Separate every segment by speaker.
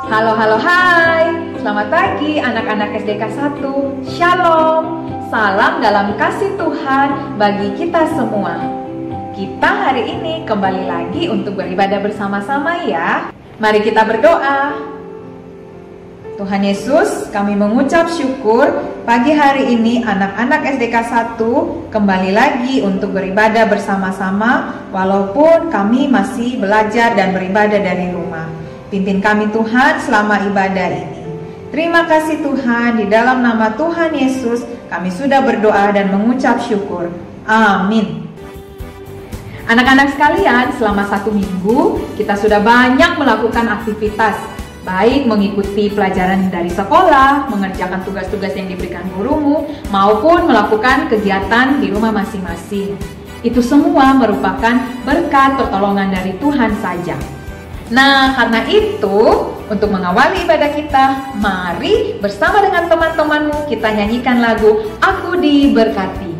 Speaker 1: Halo, hai. Selamat pagi anak-anak SDK 1. Shalom. Salam dalam kasih Tuhan bagi kita semua. Kita hari ini kembali lagi untuk beribadah bersama-sama ya. Mari kita berdoa. Tuhan Yesus, kami mengucap syukur pagi hari ini anak-anak SDK 1 kembali lagi untuk beribadah bersama-sama walaupun kami masih belajar dan beribadah dari rumah. Pimpin kami Tuhan selama ibadah ini. Terima kasih Tuhan, di dalam nama Tuhan Yesus kami sudah berdoa dan mengucap syukur. Amin. Anak-anak sekalian, selama 1 minggu kita sudah banyak melakukan aktivitas, baik mengikuti pelajaran dari sekolah, mengerjakan tugas-tugas yang diberikan gurumu, maupun melakukan kegiatan di rumah masing-masing. Itu semua merupakan berkat pertolongan dari Tuhan saja. Nah, karena itu, untuk mengawali ibadah kita, mari bersama dengan teman-temanmu kita nyanyikan lagu Aku Diberkati.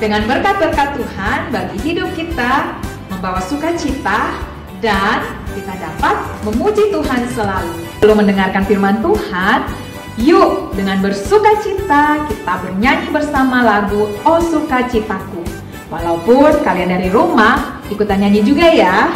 Speaker 1: Dengan berkat-berkat Tuhan bagi hidup kita, membawa sukacita, dan kita dapat memuji Tuhan selalu. Sebelum mendengarkan firman Tuhan, yuk dengan bersukacita kita bernyanyi bersama lagu Oh Sukacitaku. Walaupun kalian dari rumah, ikutan nyanyi juga ya.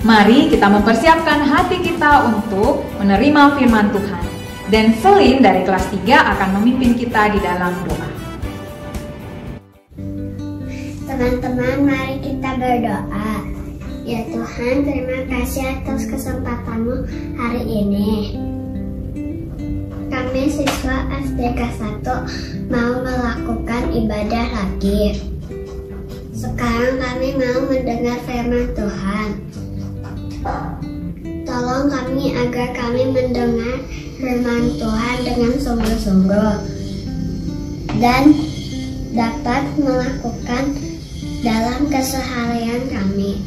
Speaker 1: Mari kita mempersiapkan hati kita untuk menerima firman Tuhan. Dan Selin dari kelas 3 akan memimpin kita di dalam doa.
Speaker 2: Teman-teman, mari kita berdoa. Ya Tuhan, terima kasih atas kesempatan-Mu hari ini. Kami siswa SDK 1 mau melakukan ibadah lagi. Sekarang kami mau mendengar firman Tuhan. Tolong kami agar kami mendengar firman Tuhan dengan sungguh-sungguh dan dapat melakukan dalam keseharian kami.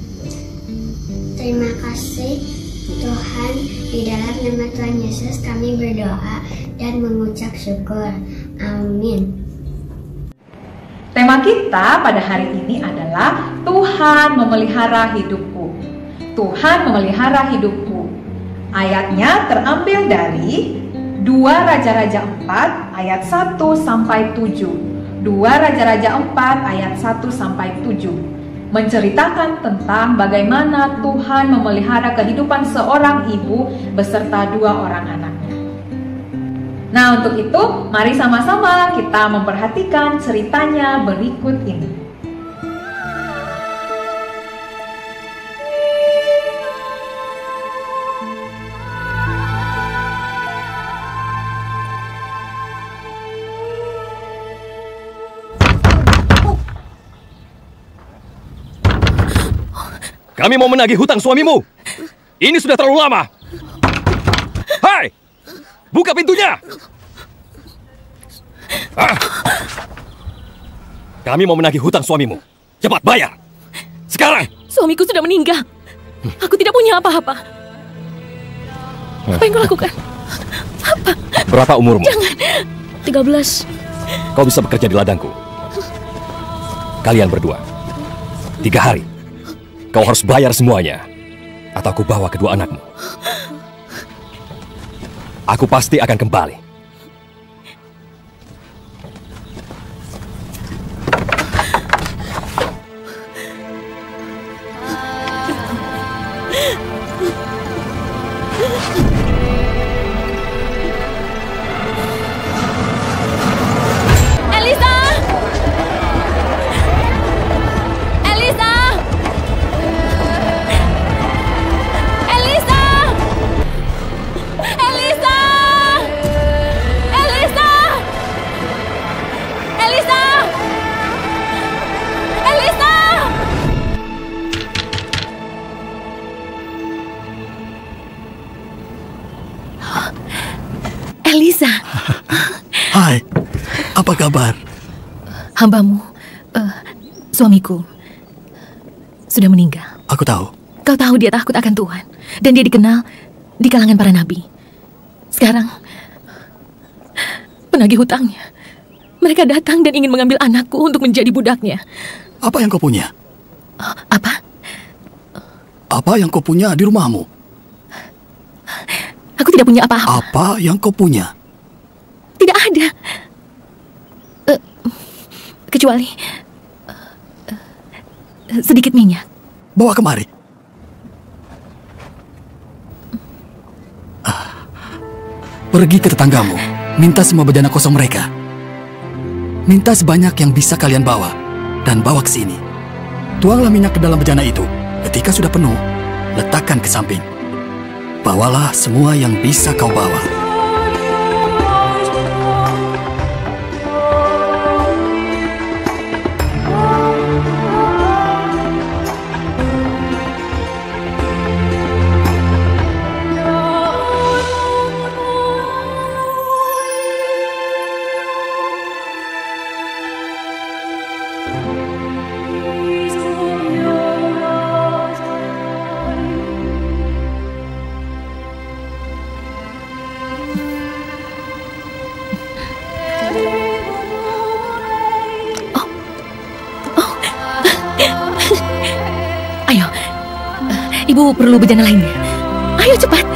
Speaker 2: Terima kasih Tuhan, di dalam nama Tuhan Yesus kami berdoa dan mengucap syukur. Amin.
Speaker 1: Tema kita pada hari ini adalah Tuhan memelihara hidupku. Tuhan memelihara hidupku. Ayatnya terambil dari 2 Raja-Raja 4 ayat 1 sampai 7. 2 Raja-Raja 4 ayat 1 sampai 7 menceritakan tentang bagaimana Tuhan memelihara kehidupan seorang ibu beserta 2 orang anaknya. Nah, untuk itu mari sama-sama kita memperhatikan ceritanya berikut ini.
Speaker 3: Kami mau menagih hutang suamimu. Ini sudah terlalu lama. Hai! Buka pintunya! Kami mau menagih hutang suamimu. Cepat bayar! Sekarang!
Speaker 4: Suamiku sudah meninggal. Aku tidak punya apa-apa. Apa yang kau lakukan? Apa?
Speaker 3: Berapa umurmu?
Speaker 4: Jangan. 13.
Speaker 3: Kau bisa bekerja di ladangku. Kalian berdua. 3 hari. Kau harus bayar semuanya. Atau aku bawa kedua anakmu. Aku pasti akan kembali.
Speaker 4: Elisa.
Speaker 5: Hai, apa kabar?
Speaker 4: Hambamu, suamiku, sudah meninggal.
Speaker 5: Aku tahu.
Speaker 4: Kau tahu dia takut akan Tuhan. Dan dia dikenal di kalangan para nabi. Sekarang, penagih hutangnya. Mereka datang dan ingin mengambil anakku untuk menjadi budaknya.
Speaker 5: Apa yang kau punya?
Speaker 4: Apa?
Speaker 5: Apa yang kau punya di rumahmu?
Speaker 4: Aku tidak punya apa-apa.
Speaker 5: Apa yang kau punya?
Speaker 4: Tidak ada. Kecuali sedikit minyak.
Speaker 5: Bawa kemari. Pergi ke tetanggamu. Minta semua bejana kosong mereka. Minta sebanyak yang bisa kalian bawa. Dan bawa ke sini. Tuanglah minyak ke dalam bejana itu. Ketika sudah penuh, letakkan ke samping. Bawalah semua yang bisa kau bawa.
Speaker 4: Ibu perlu bejana lainnya. Ayo cepat.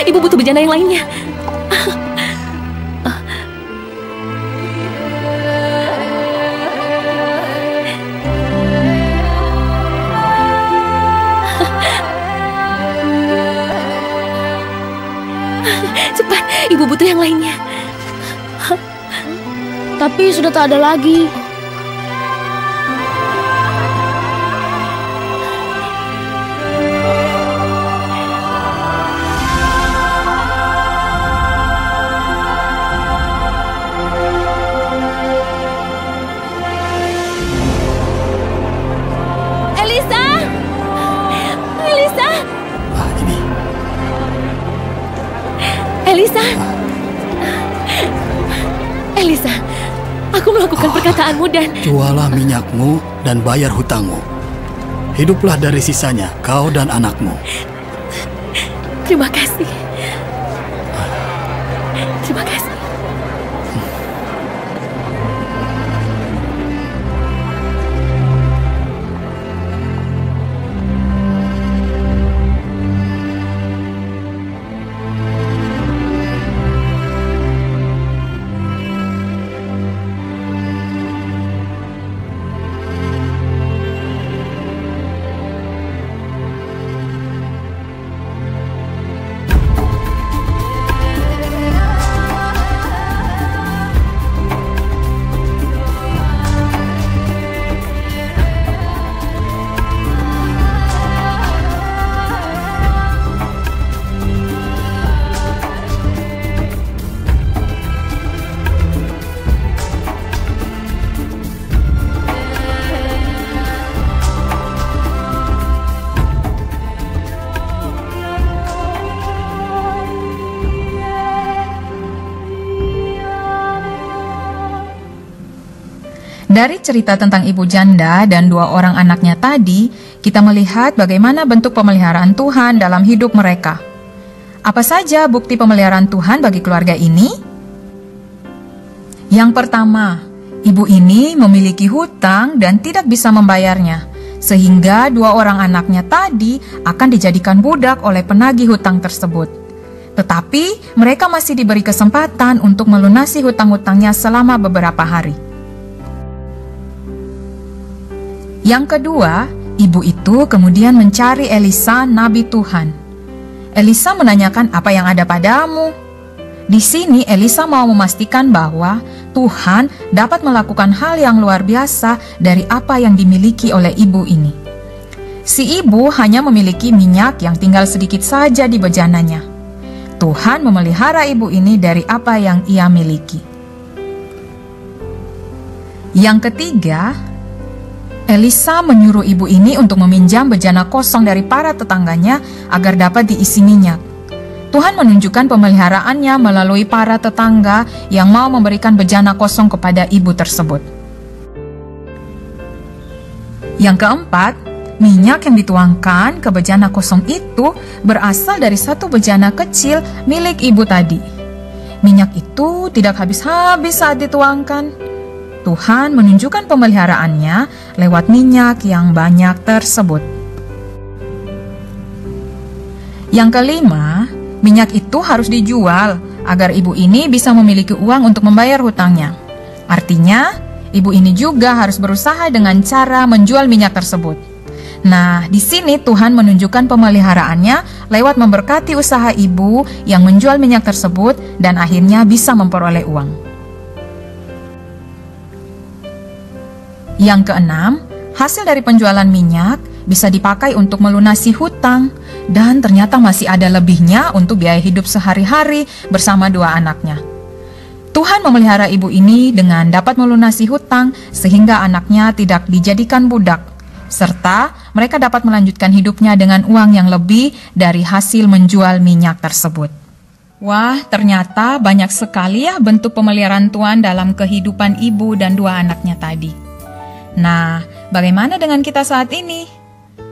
Speaker 4: Ibu butuh bejana yang lainnya. Cepat, ibu butuh yang lainnya.
Speaker 2: Tapi sudah tak ada lagi.
Speaker 4: Elisa, aku melakukan perkataanmu dan...
Speaker 5: Jualah minyakmu dan bayar hutangmu. Hiduplah dari sisanya, kau dan anakmu.
Speaker 4: Terima kasih. Terima kasih.
Speaker 1: Dari cerita tentang ibu janda dan 2 orang anaknya tadi, kita melihat bagaimana bentuk pemeliharaan Tuhan dalam hidup mereka. Apa saja bukti pemeliharaan Tuhan bagi keluarga ini? Yang pertama, ibu ini memiliki hutang dan tidak bisa membayarnya, sehingga 2 orang anaknya tadi akan dijadikan budak oleh penagih hutang tersebut. Tetapi mereka masih diberi kesempatan untuk melunasi hutang-hutangnya selama beberapa hari. Yang kedua, ibu itu kemudian mencari Elisa, nabi Tuhan. Elisa menanyakan, "Apa yang ada padamu?" Di sini Elisa mau memastikan bahwa Tuhan dapat melakukan hal yang luar biasa dari apa yang dimiliki oleh ibu ini. Si ibu hanya memiliki minyak yang tinggal sedikit saja di bejananya. Tuhan memelihara ibu ini dari apa yang ia miliki. Yang ketiga, Elisa menyuruh ibu ini untuk meminjam bejana kosong dari para tetangganya agar dapat diisi minyak. Tuhan menunjukkan pemeliharaannya melalui para tetangga yang mau memberikan bejana kosong kepada ibu tersebut. Yang keempat, minyak yang dituangkan ke bejana kosong itu berasal dari 1 bejana kecil milik ibu tadi. Minyak itu tidak habis-habis saat dituangkan. Tuhan menunjukkan pemeliharaannya lewat minyak yang banyak tersebut. Yang kelima, minyak itu harus dijual agar ibu ini bisa memiliki uang untuk membayar hutangnya. Artinya, ibu ini juga harus berusaha dengan cara menjual minyak tersebut. Nah, di sini Tuhan menunjukkan pemeliharaannya lewat memberkati usaha ibu yang menjual minyak tersebut dan akhirnya bisa memperoleh uang. Yang keenam, hasil dari penjualan minyak bisa dipakai untuk melunasi hutang dan ternyata masih ada lebihnya untuk biaya hidup sehari-hari bersama 2 anaknya. Tuhan memelihara ibu ini dengan dapat melunasi hutang sehingga anaknya tidak dijadikan budak, serta mereka dapat melanjutkan hidupnya dengan uang yang lebih dari hasil menjual minyak tersebut. Wah, ternyata banyak sekali ya bentuk pemeliharaan Tuhan dalam kehidupan ibu dan 2 anaknya tadi. Nah, bagaimana dengan kita saat ini?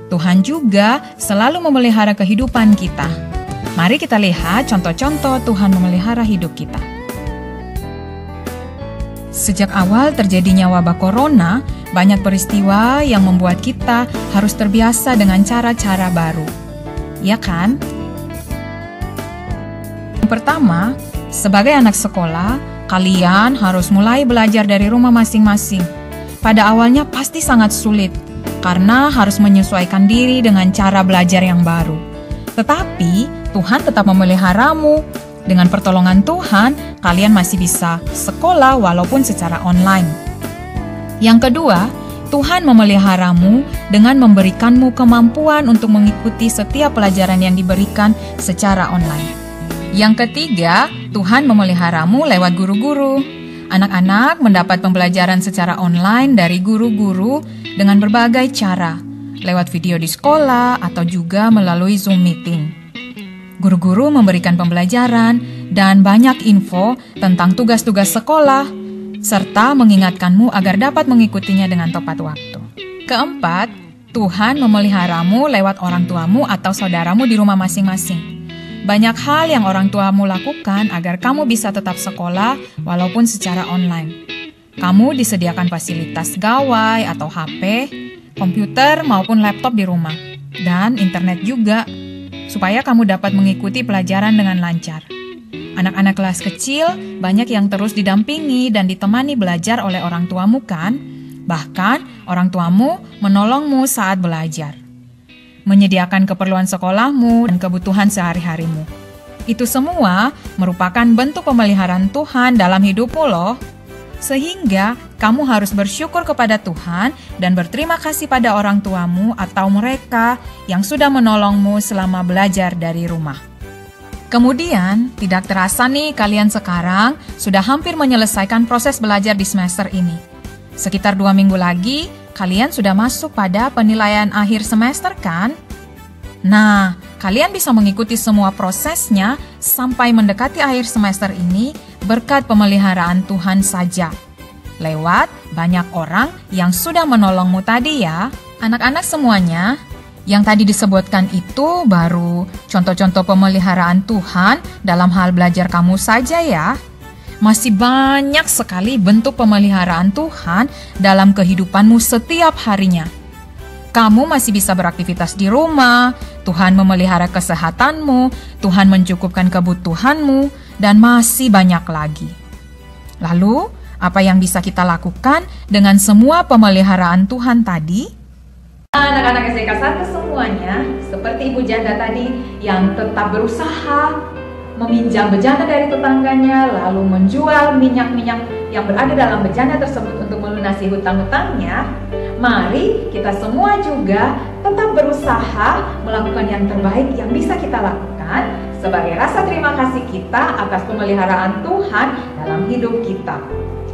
Speaker 1: Tuhan juga selalu memelihara kehidupan kita. Mari kita lihat contoh-contoh Tuhan memelihara hidup kita. Sejak awal terjadinya wabah corona, banyak peristiwa yang membuat kita harus terbiasa dengan cara-cara baru. Ya kan? Yang pertama, sebagai anak sekolah, kalian harus mulai belajar dari rumah masing-masing. Pada awalnya pasti sangat sulit, karena harus menyesuaikan diri dengan cara belajar yang baru. Tetapi, Tuhan tetap memeliharamu. Dengan pertolongan Tuhan, kalian masih bisa sekolah walaupun secara online. Yang kedua, Tuhan memeliharamu dengan memberikanmu kemampuan untuk mengikuti setiap pelajaran yang diberikan secara online. Yang ketiga, Tuhan memeliharamu lewat guru-guru. Anak-anak mendapat pembelajaran secara online dari guru-guru dengan berbagai cara, lewat video di sekolah atau juga melalui Zoom meeting. Guru-guru memberikan pembelajaran dan banyak info tentang tugas-tugas sekolah, serta mengingatkanmu agar dapat mengikutinya dengan tepat waktu. Keempat, Tuhan memeliharamu lewat orang tuamu atau saudaramu di rumah masing-masing. Banyak hal yang orang tuamu lakukan agar kamu bisa tetap sekolah walaupun secara online. Kamu disediakan fasilitas gawai atau HP, komputer maupun laptop di rumah, dan internet juga, supaya kamu dapat mengikuti pelajaran dengan lancar. Anak-anak kelas kecil banyak yang terus didampingi dan ditemani belajar oleh orang tuamu kan? Bahkan orang tuamu menolongmu saat belajar, menyediakan keperluan sekolahmu dan kebutuhan sehari-harimu. Itu semua merupakan bentuk pemeliharaan Tuhan dalam hidupmu loh. Sehingga kamu harus bersyukur kepada Tuhan dan berterima kasih pada orang tuamu atau mereka yang sudah menolongmu selama belajar dari rumah. Kemudian, tidak terasa nih kalian sekarang sudah hampir menyelesaikan proses belajar di semester ini. Sekitar 2 minggu lagi, kalian sudah masuk pada penilaian akhir semester kan? Nah, kalian bisa mengikuti semua prosesnya sampai mendekati akhir semester ini berkat pemeliharaan Tuhan saja. lewat banyak orang yang sudah menolongmu tadi ya. Anak-anak semuanya, yang tadi disebutkan itu baru contoh-contoh pemeliharaan Tuhan dalam hal belajar kamu saja ya. Masih banyak sekali bentuk pemeliharaan Tuhan dalam kehidupanmu setiap harinya. Kamu masih bisa beraktivitas di rumah, Tuhan memelihara kesehatanmu, Tuhan mencukupkan kebutuhanmu, dan masih banyak lagi. Lalu, apa yang bisa kita lakukan dengan semua pemeliharaan Tuhan tadi? Anak-anak SDK 1 semuanya, seperti Ibu Janda tadi yang tetap berusaha meminjam bejana dari tetangganya, lalu menjual minyak-minyak yang berada dalam bejana tersebut untuk melunasi hutang-hutangnya, mari kita semua juga tetap berusaha melakukan yang terbaik yang bisa kita lakukan sebagai rasa terima kasih kita atas pemeliharaan Tuhan dalam hidup kita.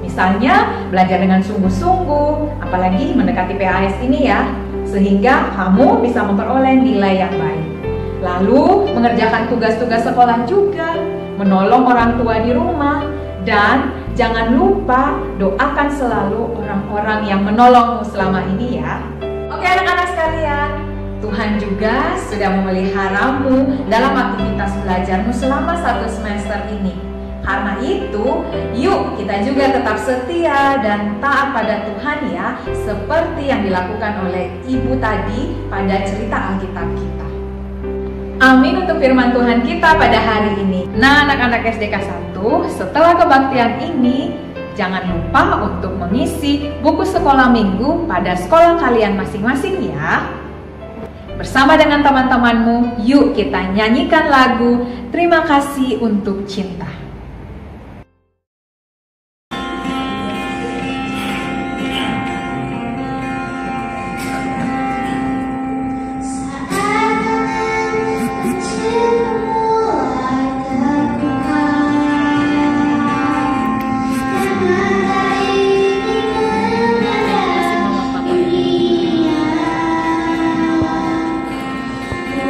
Speaker 1: Misalnya, belajar dengan sungguh-sungguh, apalagi mendekati PAS ini ya, sehingga kamu bisa memperoleh nilai yang baik. Lalu, mengerjakan tugas-tugas sekolah juga, menolong orang tua di rumah, dan jangan lupa doakan selalu orang-orang yang menolongmu selama ini ya. Oke anak-anak sekalian, Tuhan juga sudah memeliharamu dalam aktivitas belajarmu selama 1 semester ini. Karena itu, yuk kita juga tetap setia dan taat pada Tuhan ya, seperti yang dilakukan oleh Ibu tadi pada cerita Alkitab kita. Amin untuk firman Tuhan kita pada hari ini. Nah, anak-anak SDK 1, setelah kebaktian ini, jangan lupa untuk mengisi buku sekolah minggu pada sekolah kalian masing-masing ya. Bersama dengan teman-temanmu, yuk kita nyanyikan lagu Terima Kasih Untuk Cinta.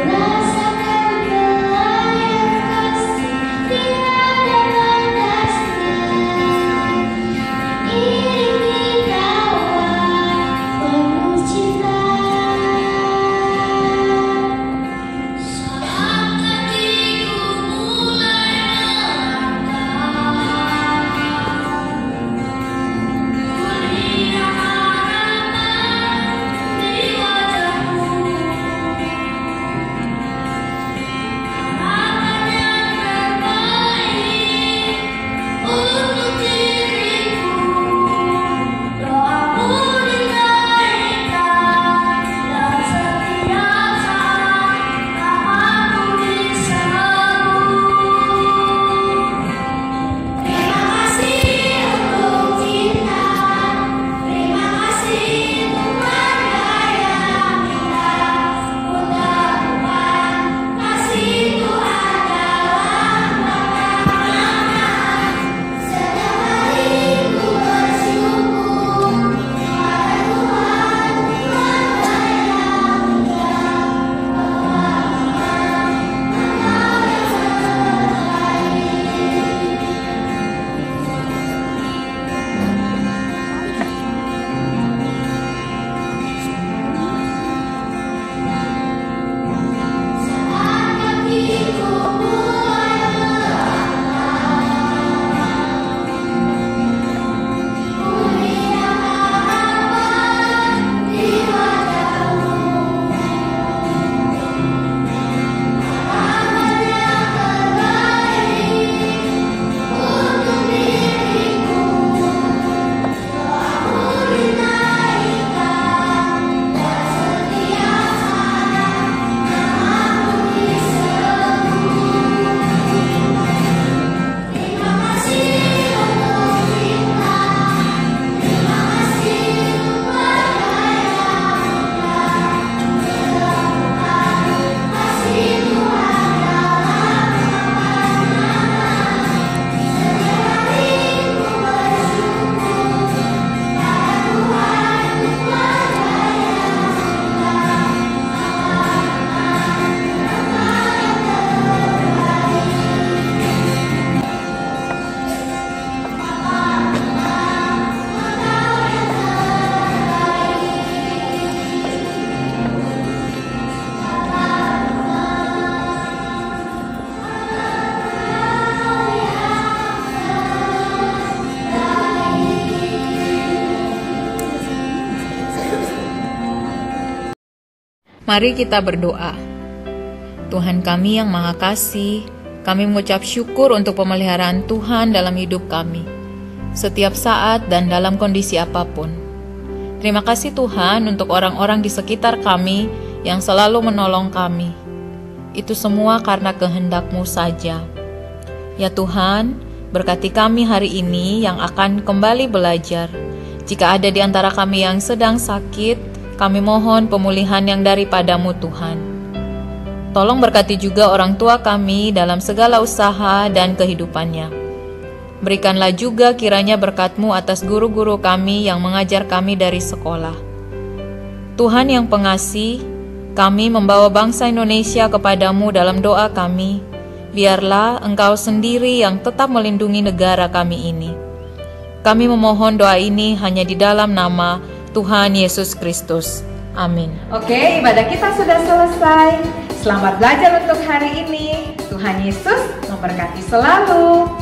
Speaker 2: Rasakan belayar kasih tiada
Speaker 1: Mari kita berdoa. Tuhan kami yang Maha Kasih, kami mengucap syukur untuk pemeliharaan Tuhan dalam hidup kami, setiap saat dan dalam kondisi apapun. Terima kasih Tuhan untuk orang-orang di sekitar kami yang selalu menolong kami. Itu semua karena kehendak-Mu saja. Ya Tuhan, berkati kami hari ini yang akan kembali belajar. Jika ada di antara kami yang sedang sakit, kami mohon pemulihan yang daripada-Mu Tuhan. Tolong berkati juga orang tua kami dalam segala usaha dan kehidupannya. Berikanlah juga kiranya berkat-Mu atas guru-guru kami yang mengajar kami dari sekolah. Tuhan yang pengasih, kami membawa bangsa Indonesia kepada-Mu dalam doa kami. Biarlah Engkau sendiri yang tetap melindungi negara kami ini. Kami memohon doa ini hanya di dalam nama Tuhan Yesus Kristus. Amin.
Speaker 6: Oke, ibadah kita sudah selesai. Selamat belajar untuk hari ini. Tuhan Yesus memberkati selalu.